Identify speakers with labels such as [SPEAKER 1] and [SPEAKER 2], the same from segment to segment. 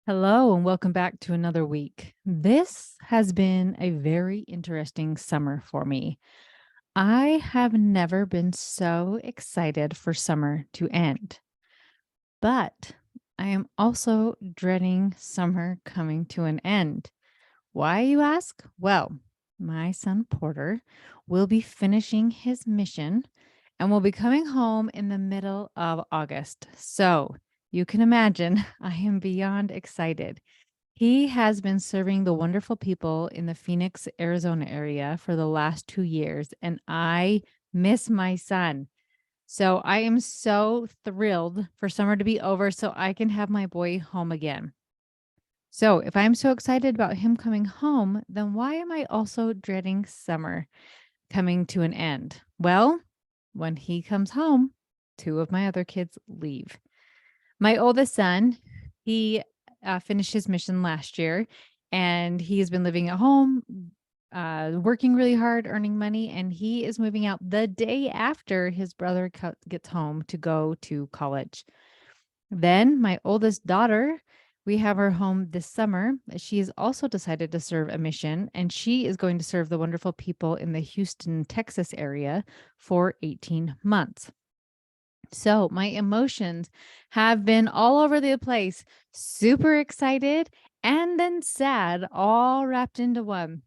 [SPEAKER 1] Hello, and welcome back to another week. This has been a very interesting summer for me. I have never been so excited for summer to end, but I am also dreading summer coming to an end. Why, you ask? Well, my son Porter will be finishing his mission and will be coming home in the middle of August. So you can imagine I am beyond excited. He has been serving the wonderful people in the Phoenix, Arizona area for the last 2 years, and I miss my son. So I am so thrilled for summer to be over so I can have my boy home again. So if I'm so excited about him coming home, then why am I also dreading summer coming to an end? Well, when he comes home, 2 of my other kids leave. My oldest son, he, finished his mission last year, and he has been living at home, working really hard, earning money, and he is moving out the day after his brother gets home to go to college. Then my oldest daughter, we have her home this summer. She has also decided to serve a mission, and she is going to serve the wonderful people in the Houston, Texas area for 18 months. So my emotions have been all over the place, super excited and then sad, all wrapped into one.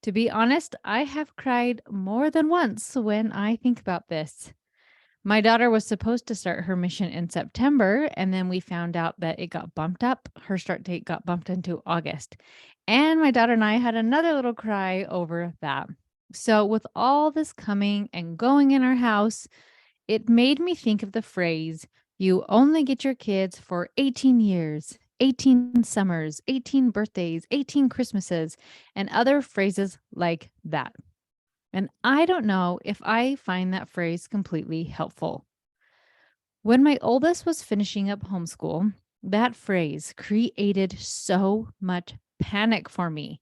[SPEAKER 1] To be honest, I have cried more than once when I think about this. My daughter was supposed to start her mission in September, and then we found out that it got bumped up. Her start date got bumped into August. And my daughter and I had another little cry over that. So, with all this coming and going in our house, it made me think of the phrase, you only get your kids for 18 years, 18 summers, 18 birthdays, 18 Christmases, and other phrases like that. And I don't know if I find that phrase completely helpful. When my oldest was finishing up homeschool, that phrase created so much panic for me.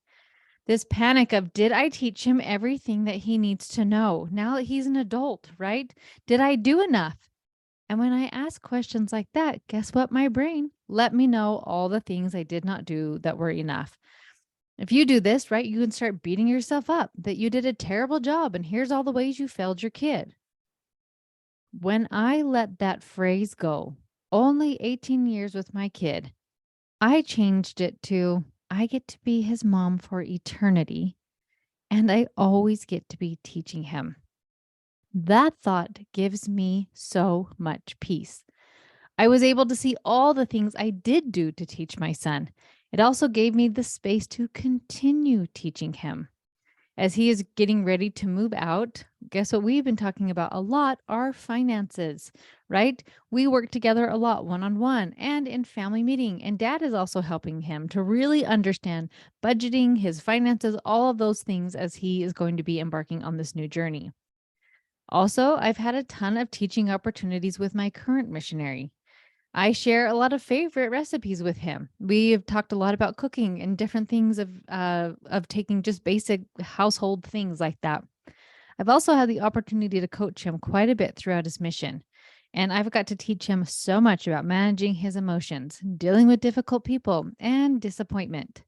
[SPEAKER 1] This panic of, did I teach him everything that he needs to know now that he's an adult, right? Did I do enough? And when I ask questions like that, guess what? My brain let me know all the things I did not do that were enough. If you do this, right, you can start beating yourself up that you did a terrible job and here's all the ways you failed your kid. When I let that phrase go, only 18 years with my kid, I changed it to, I get to be his mom for eternity and I always get to be teaching him. That thought gives me so much peace. I was able to see all the things I did do to teach my son. It also gave me the space to continue teaching him. As he is getting ready to move out, guess what we've been talking about a lot are finances, right? We work together a lot one on one and in family meeting. And dad is also helping him to really understand budgeting, his finances, all of those things as he is going to be embarking on this new journey. Also, I've had a ton of teaching opportunities with my current missionary. I share a lot of favorite recipes with him. We have talked a lot about cooking and different things of taking just basic household things like that. I've also had the opportunity to coach him quite a bit throughout his mission. And I've got to teach him so much about managing his emotions, dealing with difficult people, and disappointment.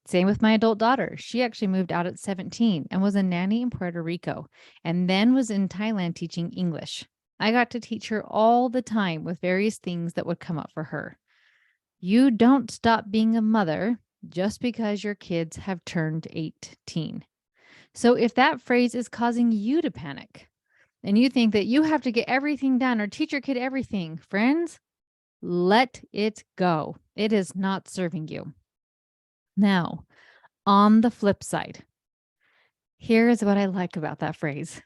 [SPEAKER 1] Same with my adult daughter. She actually moved out at 17 and was a nanny in Puerto Rico and then was in Thailand teaching English. I got to teach her all the time with various things that would come up for her. You don't stop being a mother just because your kids have turned 18. So if that phrase is causing you to panic and you think that you have to get everything done or teach your kid everything, friends, let it go. It is not serving you. Now, on the flip side, here is what I like about that phrase.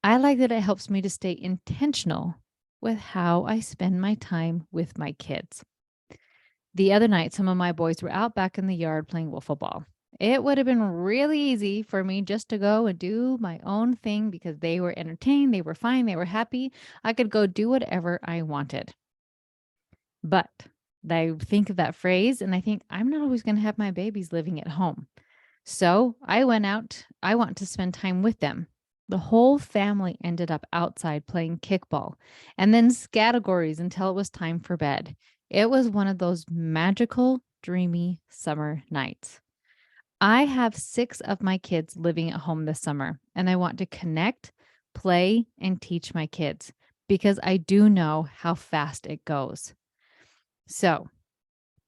[SPEAKER 1] I like that it helps me to stay intentional with how I spend my time with my kids. The other night, some of my boys were out back in the yard playing wiffle ball. It would have been really easy for me just to go and do my own thing because they were entertained, they were fine, they were happy. I could go do whatever I wanted. But I think of that phrase and I think I'm not always going to have my babies living at home. So I went out, I want to spend time with them. The whole family ended up outside playing kickball and then categories until it was time for bed. It was one of those magical, dreamy summer nights. I have 6 of my kids living at home this summer, and I want to connect, play, and teach my kids because I do know how fast it goes. So,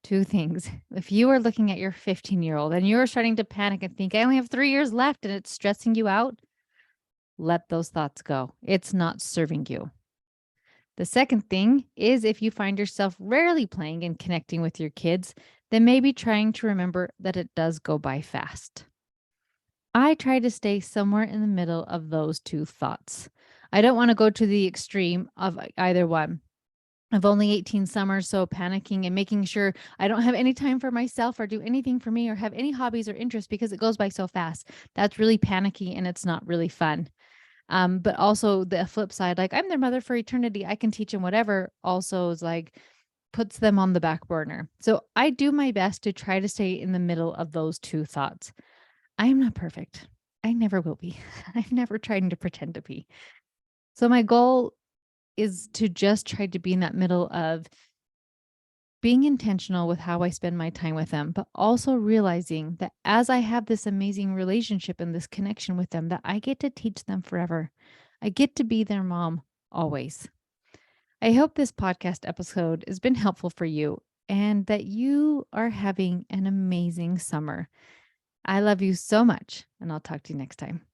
[SPEAKER 1] 2 things. If you are looking at your 15-year-old and you're starting to panic and think, I only have 3 years left and it's stressing you out, let those thoughts go. It's not serving you. The second thing is if you find yourself rarely playing and connecting with your kids, then maybe trying to remember that it does go by fast. I try to stay somewhere in the middle of those two thoughts. I don't want to go to the extreme of either one. I've only 18 summers, so panicking and making sure I don't have any time for myself or do anything for me or have any hobbies or interests because it goes by so fast. That's really panicky and it's not really fun. But also the flip side, like I'm their mother for eternity. I can teach them whatever also is like puts them on the back burner. So I do my best to try to stay in the middle of those two thoughts. I am not perfect. I never will be. I'm never trying to pretend to be. So my goal is to just try to be in that middle of being intentional with how I spend my time with them, but also realizing that as I have this amazing relationship and this connection with them, that I get to teach them forever. I get to be their mom always. I hope this podcast episode has been helpful for you and that you are having an amazing summer. I love you so much, and I'll talk to you next time.